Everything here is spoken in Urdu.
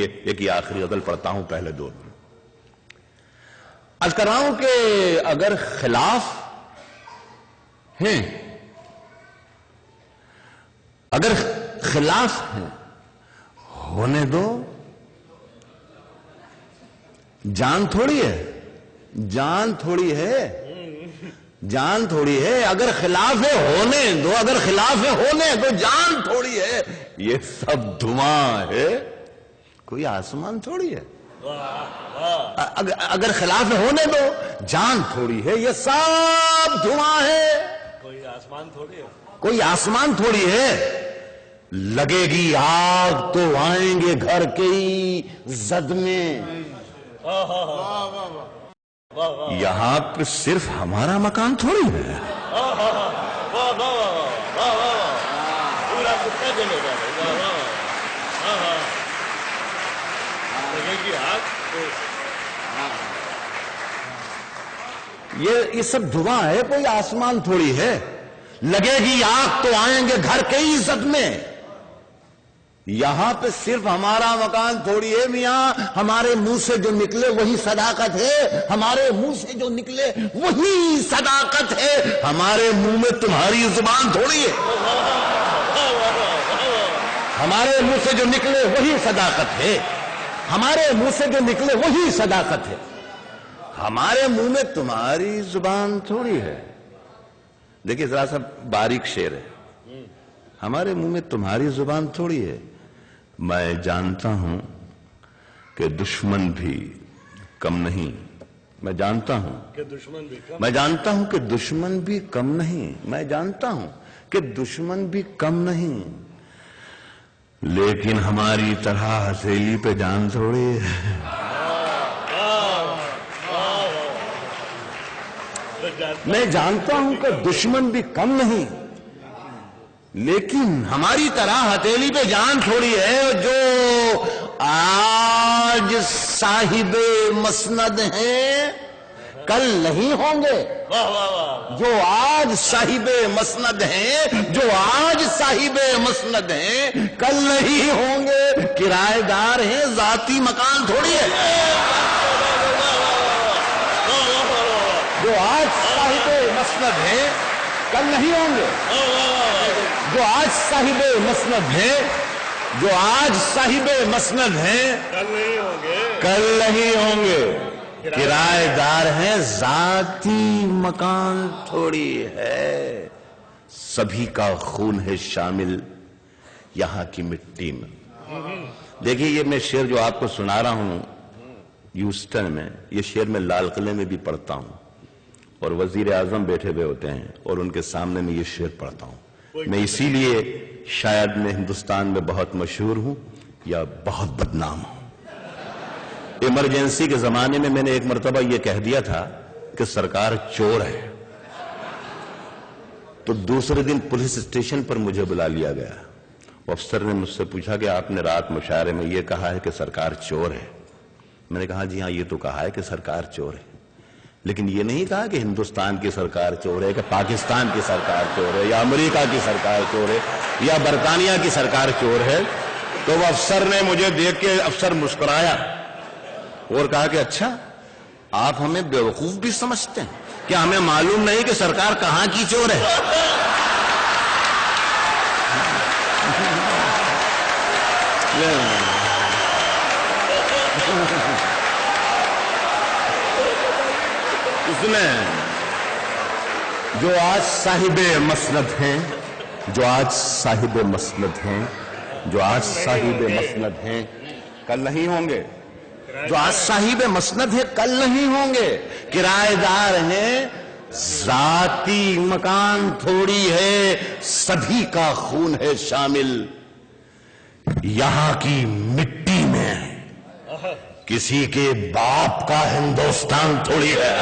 ایک یہ آخری غزل پڑھتا ہوں پہلے دو. عرض کر رہا ہوں کہ اگر خلاف ہیں، اگر خلاف ہیں ہونے دو. جان تھوڑی ہے، جان تھوڑی ہے، جان تھوڑی ہے. اگر خلاف ہے ہونے دو، اگر خلاف ہے ہونے دو. جان تھوڑی ہے، یہ سب دھواں ہے، کوئی آسمان تھوڑی ہے. اگر خلاف ہے ہونے دو. جان تھوڑی ہے، یہ سب دھواں ہے، کوئی آسمان تھوڑی ہے. کوئی آسمان تھوڑی ہے. لگے گی آگ تو آئیں گے گھر کے ہی زد میں. یہاں پہ صرف ہمارا مکان تھوڑی ہے. پورا کتا چلے گا. لگے گی آگ تو یہ سب دھواں ہے، کوئی آسمان تھوڑی ہے. لگے گی آگ تو آئیں گے گھر کے ہی زد میں. یہاں پہ صرف ہمارا مکان تھوڑی ہے میاں. ہمارے منہ سے جو نکلے وہی صداقت ہے، ہمارے منہ سے جو نکلے وہی صداقت ہے. ہمارے منہ میں تمہاری زبان تھوڑی ہے. ہمارے منہ سے جو نکلے وہی صداقت ہے، ہمارے منہ سے جو نکلے وہی صداقت ہے. ہمارے منہ میں تمہاری زبان تھوڑی ہے. دیکھیے ذرا سا باریک شعر ہے. ہمارے منہ میں تمہاری زبان تھوڑی ہے. میں جانتا ہوں کہ دشمن بھی کم نہیں. میں جانتا ہوں کہ دشمن بھی کم. میں جانتا ہوں کہ دشمن بھی کم نہیں. میں جانتا ہوں کہ دشمن بھی کم نہیں. لیکن ہماری طرح ہتھیلی پہ جان تھوڑی ہے. میں جانتا ہوں کہ دشمن بھی کم نہیں، لیکن ہماری طرح ہتھیلی پہ جان تھوڑی ہے. جو آج صاحب مسند ہیں کل نہیں ہوں گے. جو آج صاحب مسند ہیں، جو آج صاحب مسند ہیں کل نہیں ہوں گے. کرایہ دار ہیں، ذاتی مکان تھوڑی ہے. جو آج صاحب مسند ہیں کل نہیں ہوں گے. جو آج صاحب مسند ہیں، جو آج صاحب مسند ہیں کل نہیں ہوں گے. کل نہیں ہوں گے. کرایہ دار ہیں، ذاتی مکان تھوڑی ہے. سبھی کا خون ہے شامل یہاں کی مٹی میں. دیکھیے یہ میں شعر جو آپ کو سنا رہا ہوں ہیوسٹن میں، یہ شعر میں لال قلعے میں بھی پڑھتا ہوں، اور وزیر اعظم بیٹھے ہوئے ہوتے ہیں اور ان کے سامنے میں یہ شعر پڑھتا ہوں. میں اسی لیے شاید میں ہندوستان میں بہت مشہور ہوں یا بہت بدنام ہوں. ایمرجنسی کے زمانے میں نے ایک مرتبہ یہ کہہ دیا تھا کہ سرکار چور ہے، تو دوسرے دن پولیس اسٹیشن پر مجھے بلا لیا گیا. افسر نے مجھ سے پوچھا کہ آپ نے رات مشاعرے میں یہ کہا ہے کہ سرکار چور ہے. میں نے کہا جی ہاں، یہ تو کہا ہے کہ سرکار چور ہے، لیکن یہ نہیں کہا کہ ہندوستان کی سرکار چور ہے، کہ پاکستان کی سرکار چور ہے، یا امریکہ کی سرکار چور ہے، یا برطانیہ کی سرکار چور ہے. تو وہ افسر نے مجھے دیکھ کے افسر مسکرایا اور کہا کہ اچھا آپ ہمیں بیوقوف بھی سمجھتے ہیں، کیا ہمیں معلوم نہیں کہ سرکار کہاں کی چور ہے؟ اس نے جو آج صاحب مسند ہیں، جو آج صاحب مسند ہیں، جو آج صاحب مسند ہیں کل نہیں ہوں گے. جو آج صاحب مسند ہے کل نہیں ہوں گے. کرایہ دار ہیں، ذاتی مکان تھوڑی ہے. سبھی کا خون ہے شامل یہاں کی مٹی میں. کسی کے باپ کا ہندوستان تھوڑی ہے.